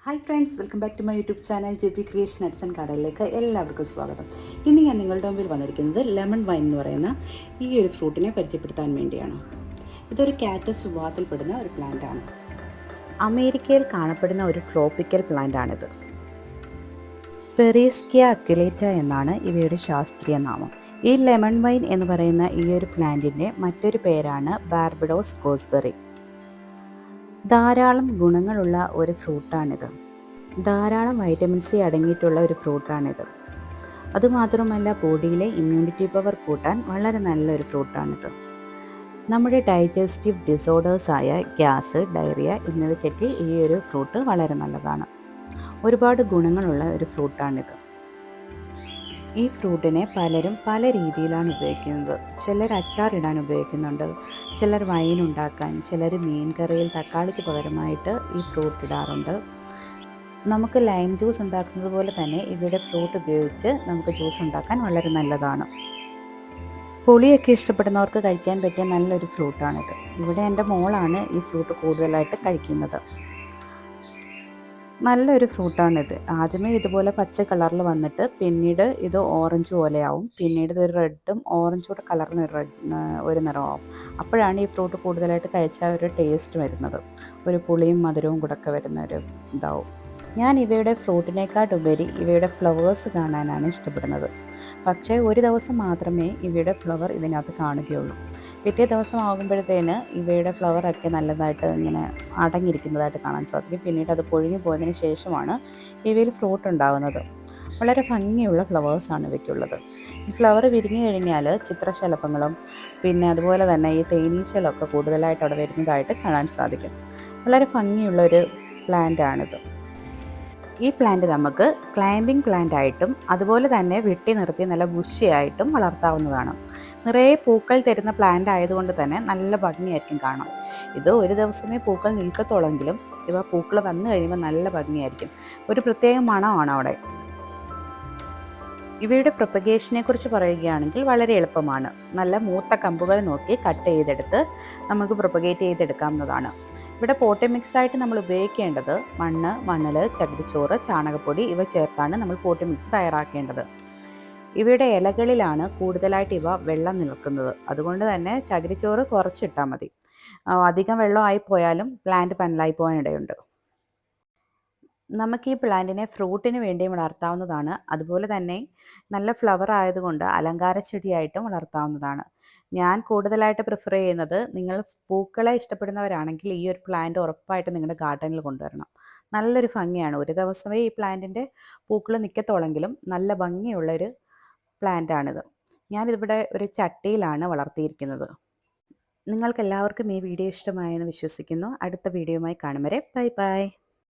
Hi friends, welcome back to my YouTube channel JP creation nuts and ഗാർഡനിലേക്ക് എല്ലാവർക്കും സ്വാഗതം. ഇന്ന് ഞാൻ നിങ്ങളുടെ മുമ്പിൽ വന്നിരിക്കുന്നത് ലെമൺ വൈൻ എന്ന് പറയുന്ന ഈ ഒരു ഫ്രൂട്ടിനെ പരിചയപ്പെടുത്താൻ വേണ്ടിയാണ്. ഇതൊരു കാറ്റസ് വിഭാഗത്തിൽപ്പെടുന്ന ഒരു പ്ലാന്റാണ്. അമേരിക്കയിൽ കാണപ്പെടുന്ന ഒരു ട്രോപ്പിക്കൽ പ്ലാന്റാണിത്. പെറീസ്കിയ അക്യുലേറ്റ എന്നാണ് ഇവയുടെ ശാസ്ത്രീയ നാമം. ഈ ലെമൺ വൈൻ എന്ന് പറയുന്ന ഈ ഒരു പ്ലാന്റിൻ്റെ മറ്റൊരു പേരാണ് ബാർബഡോസ് ഗോസ്ബെറി. ധാരാളം ഗുണങ്ങളുള്ള ഒരു ഫ്രൂട്ടാണിത്. ധാരാളം വൈറ്റമിൻ സി അടങ്ങിയിട്ടുള്ള ഒരു ഫ്രൂട്ടാണിത്. അതുമാത്രമല്ല, ബോഡിയിലെ ഇമ്മ്യൂണിറ്റി പവർ കൂട്ടാൻ വളരെ നല്ലൊരു ഫ്രൂട്ടാണിത്. നമ്മുടെ ഡൈജസ്റ്റീവ് ഡിസോർഡേഴ്സായ ഗ്യാസ്, ഡയറിയ എന്നിവയ്ക്കൊക്കെ ഈ ഒരു ഫ്രൂട്ട് വളരെ നല്ലതാണ്. ഒരുപാട് ഗുണങ്ങളുള്ള ഒരു ഫ്രൂട്ടാണിത്. ഈ ഫ്രൂട്ടിനെ പലരും പല രീതിയിലാണ് ഉപയോഗിക്കുന്നത്. ചിലർ അച്ചാറിടാൻ ഉപയോഗിക്കുന്നുണ്ട്, ചിലർ വൈൻ ഉണ്ടാക്കാൻ, ചിലർ മീൻ കറിയിൽ തക്കാളിക്ക് പകരമായിട്ട് ഈ ഫ്രൂട്ട് ഇടാറുണ്ട്. നമുക്ക് ലൈം ജ്യൂസ് ഉണ്ടാക്കുന്നത് പോലെ തന്നെ ഇവയുടെ ഫ്രൂട്ട് ഉപയോഗിച്ച് നമുക്ക് ജ്യൂസ് ഉണ്ടാക്കാൻ വളരെ നല്ലതാണ്. പുളിയൊക്കെ ഇഷ്ടപ്പെടുന്നവർക്ക് കഴിക്കാൻ പറ്റിയ നല്ലൊരു ഫ്രൂട്ടാണിത്. ഇവിടെ എൻ്റെ മോളാണ് ഈ ഫ്രൂട്ട് കൂടുതലായിട്ട് കഴിക്കുന്നത്. നല്ലൊരു ഫ്രൂട്ടാണിത്. ആദ്യമേ ഇതുപോലെ പച്ച കളറിൽ വന്നിട്ട് പിന്നീട് ഇത് ഓറഞ്ച് പോലെയാവും. പിന്നീട് ഇതൊരു റെഡും ഓറഞ്ചും കൂടെ കലർന്ന ഒരു നിറമാവും. അപ്പോഴാണ് ഈ ഫ്രൂട്ട് കൂടുതലായിട്ട് കഴിച്ചാൽ ഒരു ടേസ്റ്റ് വരുന്നത്. ഒരു പുളിയും മധുരവും കൂടെ ഒക്കെ വരുന്ന ഒരു ഇതാവും. ഞാൻ ഇവയുടെ ഫ്രൂട്ടിനേക്കാട്ടുപരി ഇവയുടെ ഫ്ലവേഴ്സ് കാണാനാണ് ഇഷ്ടപ്പെടുന്നത്. പക്ഷേ ഒരു ദിവസം മാത്രമേ ഇവയുടെ ഫ്ലവർ ഇതിനകത്ത് കാണുകയുള്ളൂ. പിറ്റേ ദിവസം ആകുമ്പോഴത്തേന് ഇവയുടെ ഫ്ലവറൊക്കെ നല്ലതായിട്ട് ഇങ്ങനെ അടങ്ങിയിരിക്കുന്നതായിട്ട് കാണാൻ സാധിക്കും. പിന്നീട് അത് പൊഴിഞ്ഞു പോയതിന് ശേഷമാണ് ഇവയിൽ ഫ്രൂട്ട് ഉണ്ടാകുന്നത്. വളരെ ഭംഗിയുള്ള ഫ്ലവേഴ്സാണ് ഇവയ്ക്കുള്ളത്. ഈ ഫ്ലവർ വിരിഞ്ഞു കഴിഞ്ഞാൽ ചിത്രശലഭങ്ങളും പിന്നെ അതുപോലെ തന്നെ ഈ തേനീച്ചകളൊക്കെ കൂടുതലായിട്ട് അവിടെ വരുന്നതായിട്ട് കാണാൻ സാധിക്കും. വളരെ ഭംഗിയുള്ളൊരു പ്ലാന്റാണിത്. ഈ പ്ലാന്റ് നമുക്ക് ക്ലൈമ്പിംഗ് പ്ലാന്റ് ആയിട്ടും അതുപോലെ തന്നെ വെട്ടി നിർത്തി നല്ല ബുഷിയായിട്ടും വളർത്താവുന്നതാണ്. നിറയെ പൂക്കൾ തരുന്ന പ്ലാന്റ് ആയതുകൊണ്ട് തന്നെ നല്ല ഭംഗിയായിരിക്കും കാണാൻ. ഇത് ഒരു ദിവസമേ പൂക്കൾ നിൽക്കത്തുള്ളെങ്കിലും ഇവ പൂക്കൾ വന്നു കഴിയുമ്പോൾ നല്ല ഭംഗിയായിരിക്കും. ഒരു പ്രത്യേക മണമാണ് അവിടെ. ഇവയുടെ പ്രൊപ്പഗേഷനെ കുറിച്ച് പറയുകയാണെങ്കിൽ വളരെ എളുപ്പമാണ്. നല്ല മൂത്ത കമ്പുകൾ നോക്കി കട്ട് ചെയ്തെടുത്ത് നമുക്ക് പ്രൊപ്പഗേറ്റ് ചെയ്തെടുക്കാവുന്നതാണ്. ഇവിടെ പോട്ടി മിക്സായിട്ട് നമ്മൾ ഉപയോഗിക്കേണ്ടത് മണ്ണ്, മണൽ, ചകിരിച്ചോറ്, ചാണകപ്പൊടി ഇവ ചേർത്താണ് നമ്മൾ പോട്ടി മിക്സ് തയ്യാറാക്കേണ്ടത്. ഇവയുടെ ഇലകളിലാണ് കൂടുതലായിട്ട് ഇവ വെള്ളം നിൽക്കുന്നത്. അതുകൊണ്ട് തന്നെ ചകിരിച്ചോറ് കുറച്ചിട്ടാൽ മതി. അധികം വെള്ളമായി പോയാലും പ്ലാന്റ് പന്നലായി പോകാനിടയുണ്ട്. നമുക്ക് ഈ പ്ലാന്റിനെ ഫ്രൂട്ടിന് വേണ്ടിയും വളർത്താവുന്നതാണ്. അതുപോലെ തന്നെ നല്ല ഫ്ലവർ ആയതുകൊണ്ട് അലങ്കാര ചെടിയായിട്ടും വളർത്താവുന്നതാണ്. ഞാൻ കൂടുതലായിട്ട് പ്രിഫർ ചെയ്യുന്നത്, നിങ്ങൾ പൂക്കളെ ഇഷ്ടപ്പെടുന്നവരാണെങ്കിൽ ഈ ഒരു പ്ലാന്റ് ഉറപ്പായിട്ട് നിങ്ങളുടെ ഗാർഡനിൽ കൊണ്ടുവരണം. നല്ലൊരു ഭംഗിയാണ്. ഒരു ദിവസമേ ഈ പ്ലാന്റിൻ്റെ പൂക്കൾ നിൽക്കത്തുള്ളെങ്കിലും നല്ല ഭംഗിയുള്ളൊരു പ്ലാന്റാണിത്. ഞാനിവിടെ ഒരു ചട്ടിയിലാണ് വളർത്തിയിരിക്കുന്നത്. നിങ്ങൾക്കെല്ലാവർക്കും ഈ വീഡിയോ ഇഷ്ടമായെന്ന് വിശ്വസിക്കുന്നു. അടുത്ത വീഡിയോയുമായി കാണും വരെ ബൈ ബൈ.